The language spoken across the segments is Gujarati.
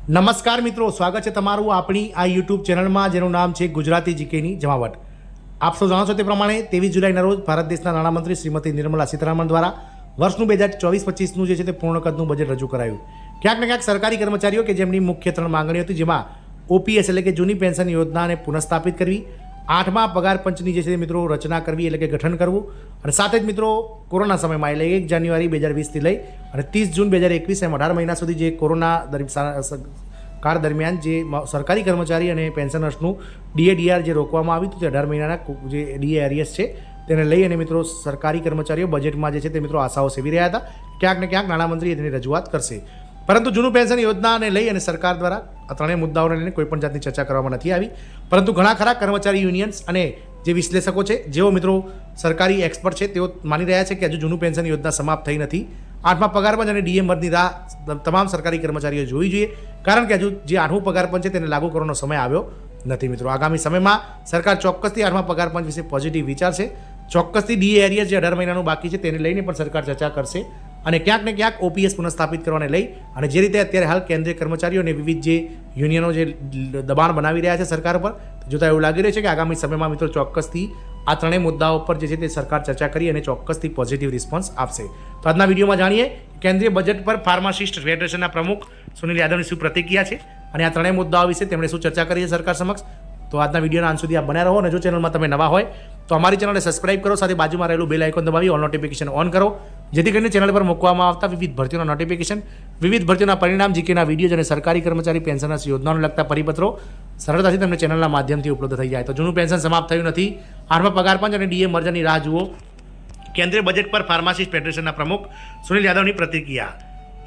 નમસ્કાર મિત્રો, સ્વાગત છે તમારું આપણી આ યુટ્યુબ ચેનલમાં જેનું નામ છે ગુજરાતી જીકેની જમાવટ. આપ સૌ જાણો છો તે પ્રમાણે 23 જુલાઈના રોજ ભારત દેશના નાણામંત્રી શ્રીમતી નિર્મલા સીતારામન દ્વારા વર્ષનું 2024-25નું જે છે તે પૂર્ણ કદનું બજેટ રજૂ કરાયું. ક્યાંક ને ક્યાંક સરકારી કર્મચારીઓ કે જેમની મુખ્ય 3 માંગણીઓ હતી, જેમાં ઓપીએસ એટલે કે જૂની પેન્શન યોજનાને પુનઃસ્થાપિત કરવી, 8મા પગાર પંચની જે છે મિત્રો રચના કરવી એટલે કે ગઠન કરવું, અને સાથે જ મિત્રો કોરોના સમયમાં એટલે 1 જાન્યુઆરી 2020થી લઈ અને 30 જૂન 2021 એમ 18 મહિના સુધી જે કોરોના કાળ દરમિયાન જે સરકારી કર્મચારી અને પેન્શનર્સનું ડીએ-ડીઆર જે રોકવામાં આવ્યું હતું તે 18 મહિનાના જે ડીએ-આરએસ છે તેને લઈ અને મિત્રો સરકારી કર્મચારીઓ બજેટમાં જે છે તે મિત્રો આશાઓ સેવી રહ્યા હતા. ક્યાંક ને ક્યાંક નાણામંત્રીએ તેની રજૂઆત કરશે, પરંતુ જૂનું પેન્શન યોજનાને લઈ અને સરકાર દ્વારા આ ત્રણેય મુદ્દાઓને લઈને કોઈપણ જાતની ચર્ચા કરવામાં નથી આવી. પરંતુ ઘણા ખરા કર્મચારી યુનિયન્સ અને જે વિશ્લેષકો છે, જેઓ મિત્રો સરકારી એક્સપર્ટ છે, તેઓ માની રહ્યા છે કે હજુ જૂનું પેન્શન યોજના સમાપ્ત થઈ નથી. 8મા પગાર પંચ અને ડીએ મદની રાહ તમામ સરકારી કર્મચારીઓ જોવી જોઈએ, કારણ કે હજુ જે 8મું પગાર પંચ છે તેને લાગુ કરવાનો સમય આવ્યો નથી. મિત્રો આગામી સમયમાં સરકાર ચોક્કસથી 8મા પગાર પંચ વિશે પોઝિટિવ વિચારશે. ચોક્કસથી ડીએ-આરએસ જે 18 મહિનાનું બાકી છે તેને લઈને પણ સરકાર ચર્ચા કરશે, અને ક્યાંક ને ક્યાંક ઓપીએસ પુનઃસ્થાપિત કરવાને લઈ અને જે રીતે અત્યારે હાલ કેન્દ્રીય કર્મચારીઓ અને વિવિધ જે યુનિયનો જે દબાણ બનાવી રહ્યા છે સરકાર પર, જોતાં એવું લાગી રહ્યું છે કે આગામી સમયમાં મિત્રો ચોક્કસથી આ ત્રણેય મુદ્દાઓ પર જે છે તે સરકાર ચર્ચા કરી અને ચોક્કસથી પોઝિટિવ રિસ્પોન્સ આપશે. તો આજના વિડીયોમાં જાણીએ કેન્દ્રીય બજેટ પર ફાર્માસિસ્ટ ફેડરેશનના પ્રમુખ સુનિલ યાદવની શું પ્રતિક્રિયા છે અને આ ત્રણેય મુદ્દાઓ વિશે તેમણે શું ચર્ચા કરી છે સરકાર સમક્ષ. તો આજના વિડીયોના અંત સુધી આપ બન્યા રહો, અને જો ચેનલમાં તમે નવા હોય તો અમારી ચેનલને સબસ્ક્રાઇબ કરો, સાથે બાજુમાં રહેલું બેલ આઇકોન દબાવી ઓલ નોટિફિકેશન ઓન કરો, જેથી કરીને ચેનલ પર મૂકવામાં આવતા વિવિધ ભરતીઓના નોટિફિકેશન, વિવિધ ભરતીઓના પરિણામ, જીકેના વિડીયો અને સરકારી કર્મચારી પેન્શનર્સ યોજનાઓને લગતા પરિપત્રો સરળતાથી તમને ચેનલના માધ્યમથી ઉપલબ્ધ થઈ જાય. તો જૂનું પેન્શન સમાપ્ત થયું નથી, 8મા પગાર પંચ અને ડીએ મર્જરની રાહ જુઓ. કેન્દ્રીય બજેટ પર ફાર્માસિસ્ટ ફેડરેશનના પ્રમુખ સુનિલ યાદવની પ્રતિક્રિયા.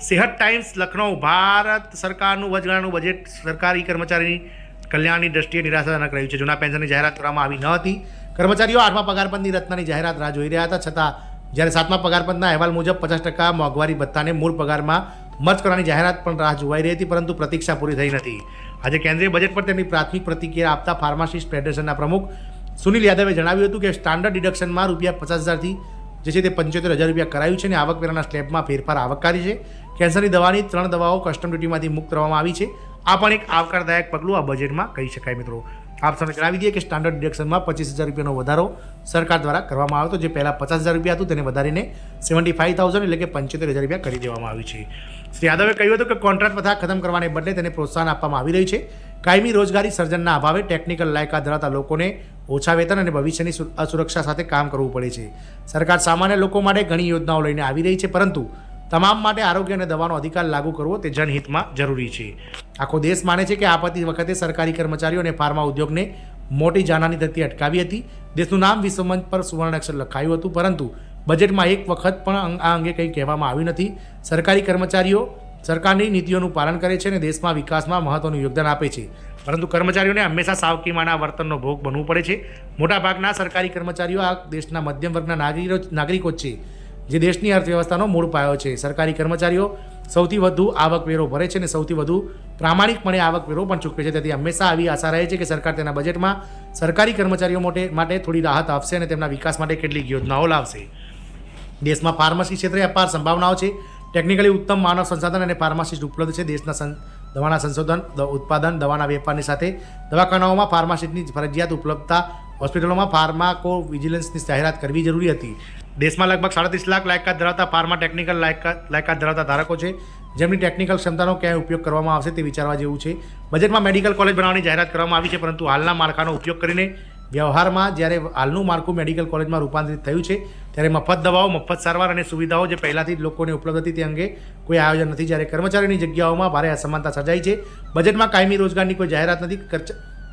સેહત ટાઈમ્સ લખનૌ. ભારત સરકારનું વચગાળાનું બજેટ સરકારી કર્મચારીની કલ્યાણની દ્રષ્ટિએ નિરાશાજનક રહ્યું છે. જૂના પેન્શનની જાહેરાત કરવામાં આવી ન હતી. કર્મચારીઓ 8મા પગાર પંચની રચનાની જાહેરાત રાહ જોઈ રહ્યા હતા, છતાં જ્યારે 7મા પગાર પંચના અહેવાલ મુજબ 50% મોંઘવારી ભથ્થાને મૂળ પગારમાં મર્જ કરવાની જાહેરાત પણ રાહ જોવાઈ રહી હતી, પરંતુ પ્રતીક્ષા પૂરી થઈ નથી. આજે કેન્દ્રીય બજેટ પર તેમની પ્રાથમિક પ્રતિક્રિયા આપતા ફાર્માસિસ્ટ ફેડરેશનના પ્રમુખ સુનિલ યાદવે જણાવ્યું હતું કે સ્ટાન્ડર્ડ ડિડક્શનમાં ₹50,000થી જે છે તે ₹75,000 કરાયું છે, અને આવકવેરાના સ્લેબમાં ફેરફાર આવકકારી છે. કેન્સરની દવાની 3 દવાઓ કસ્ટમ ડ્યુટીમાંથી મુક્ત કરવામાં આવી છે. આ પણ એક આવકારદાયક પગલું આ બજેટમાં કહી શકાય. મિત્રો આપ સૌને જણાવી દઈએ કે સ્ટાન્ડર્ડ ડિડક્શનમાં ₹25,000નો વધારો સરકાર દ્વારા કરવામાં આવ્યો હતો. જે પહેલાં ₹50,000 હતું તેને વધારીને 75,000 એટલે કે ₹75,000 કરી દેવામાં આવ્યું છે. શ્રી યાદવે કહ્યું હતું કે કોન્ટ્રાક્ટ પ્રથા ખતમ કરવાને બદલે તેને પ્રોત્સાહન આપવામાં આવી રહ્યું છે. કાયમી રોજગારી સર્જનના અભાવે ટેકનિકલ લાયકાત ધરાવતા લોકોને ઓછા વેતન અને ભવિષ્યની અસુરક્ષા સાથે કામ કરવું પડે છે. સરકાર સામાન્ય લોકો માટે ઘણી યોજનાઓ લઈને આવી રહી છે, પરંતુ તમામ માટે આરોગ્ય અને દવાનો અધિકાર લાગુ કરવો તે જનહિતમાં જરૂરી છે. આખો દેશ માને છે કે આપત્તિ વખતે સરકારી કર્મચારીઓ અને ફાર્મા ઉદ્યોગને મોટી જાનહાની થતી અટકાવી હતી. દેશનું નામ વિશ્વમંચ પર સુવર્ણ અક્ષર લખાયું હતું, પરંતુ બજેટમાં એક વખત પણ આ અંગે કંઈ કહેવામાં આવ્યું નથી. સરકારી કર્મચારીઓ સરકારની નીતિઓનું પાલન કરે છે અને દેશમાં વિકાસમાં મહત્વનું યોગદાન આપે છે, પરંતુ કર્મચારીઓને હંમેશા સાવકીમાના વર્તનનો ભોગ બનવું પડે છે. મોટાભાગના સરકારી કર્મચારીઓ આ દેશના મધ્યમ વર્ગના નાગરિકો છે, જે દેશની અર્થવ્યવસ્થાનો મૂળ પાયો છે. સરકારી કર્મચારીઓ સૌથી વધુ આવકવેરો ભરે છે અને સૌથી વધુ પ્રામાણિકપણે આવકવેરો પણ ચૂકવે છે. તેથી હંમેશા આવી આશા રહે છે કે સરકાર તેના બજેટમાં સરકારી કર્મચારીઓ માટે થોડી રાહત આપશે અને તેમના વિકાસ માટે કેટલીક યોજનાઓ લાવશે. દેશમાં ફાર્મસી ક્ષેત્રે અપાર સંભાવનાઓ છે. ટેકનિકલી ઉત્તમ માનવ સંસાધન અને ફાર્માસિસ્ટ ઉપલબ્ધ છે. દેશના દવાના સંશોધન, ઉત્પાદન, દવાના વેપારની સાથે દવાખાનાઓમાં ફાર્માસિસ્ટની ફરજિયાત ઉપલબ્ધતા, હોસ્પિટલોમાં ફાર્માકો વિજિલન્સની જાહેરાત કરવી જરૂરી હતી. દેશમાં લગભગ 37 લાખ લાયકાત ધરાવતા ફાર્મા ટેકનિકલ લાયકાત ધરાવતા ધારકો છે, જેમની ટેકનિકલ ક્ષમતાનો ક્યાંય ઉપયોગ કરવામાં આવશે તે વિચારવા જેવું છે. બજેટમાં મેડિકલ કોલેજ બનાવવાની જાહેરાત કરવામાં આવી છે, પરંતુ હાલના માળખાનો ઉપયોગ કરીને વ્યવહારમાં જ્યારે હાલનું માળખું મેડિકલ કોલેજમાં રૂપાંતરિત થયું છે, ત્યારે મફત દવાઓ, મફત સારવાર અને સુવિધાઓ જે પહેલાંથી જ લોકોને ઉપલબ્ધ હતી તે અંગે કોઈ આયોજન નથી. જ્યારે કર્મચારીની જગ્યાઓમાં ભારે અસમાનતા સર્જાઈ છે. બજેટમાં કાયમી રોજગારની કોઈ જાહેરાત નથી,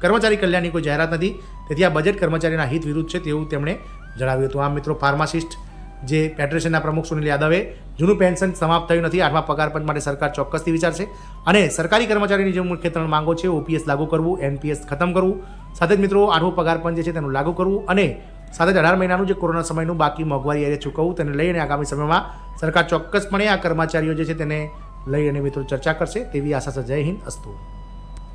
કર્મચારી કલ્યાણની કોઈ જાહેરાત નથી. તેથી આ બજેટ કર્મચારીના હિત વિરુદ્ધ છે તેવું તેમણે જણાવ્યું હતું. આમ મિત્રો ફાર્માસિસ્ટ જે ફેડરેશનના પ્રમુખ સુનિલ યાદવે જૂનું પેન્શન સમાપ્ત થયું નથી, 8મા પગાર પંચ માટે સરકાર ચોક્કસથી વિચારશે, અને સરકારી કર્મચારીની જે મુખ્ય 3 માંગો છે, ઓપીએસ લાગુ કરવું, એનપીએસ ખતમ કરવું, સાથે જ મિત્રો 8મું પગાર પંચ જે છે તેનું લાગુ કરવું, અને સાથે જ 18 મહિનાનું જે કોરોના સમયનું બાકી મોંઘવારી એ ચૂકવવું, તેને લઈને આગામી સમયમાં સરકાર ચોક્કસપણે આ કર્મચારીઓ જે છે તેને લઈ અને મિત્રો ચર્ચા કરશે તેવી આશા છે. જય હિન્દ, અસ્તુ.